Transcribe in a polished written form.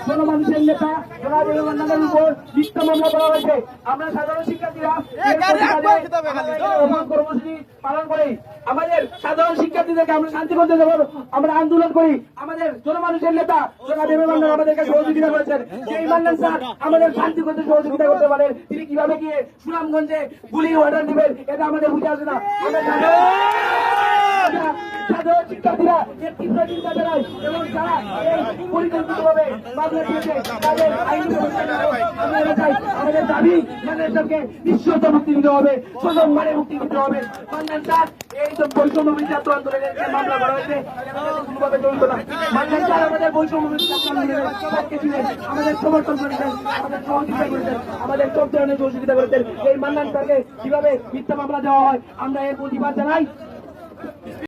জনমানুষের নেতা জনাবের উপর মিথ্যা মামলা করা হয়েছে। আমরা সাধারণ শিক্ষার্থীরা কর্মসূচি পালন করি। আমাদের সাধারণ শিক্ষার্থীদেরকে আমরা শান্তি করতে দেবো, আমরা আন্দোলন করি। আমাদের জনমানুষের নেতা জনাব ইমান্নান আমাদেরকে সহযোগিতা করেছেন। সেই ইমান্নান স্যার আমাদের শান্তি করতে সহযোগিতা করতে পারেন। তিনি কিভাবে গিয়ে সুনামগঞ্জে গুলি অর্ডার দিবেন এটা আমাদের বুঝে আসে না। সাধারণ শিক্ষার্থীরা এর তীব্র চিন্তা জানায় এবং যারা পরিকল্পিতভাবে মামলা দিয়েছে তাদের আইনি ব্যবস্থা আমরা চাই। আমাদের দাবি মানুষকে নিঃশর্ত মুক্তি দিতে হবে, প্রথমবারে মুক্তি দিতে হবে। মান্নান স্যার এই তো বৈষম্য ছাত্র আন্দোলনের যে মামলা করা হয়েছে কোনোভাবে জড়িত না। মান্নান স্যার আমাদের বৈষম্য ছাত্র আন্দোলনের আমাদের সমর্থন করেছেন, আমাদের সহযোগিতা করেছেন, আমাদের সব ধরনের সহযোগিতা করেছেন। এই মান্নান স্যারকে কিভাবে মিথ্যা মামলা দেওয়া হয় আমরা এর প্রতিবাদ জানাই।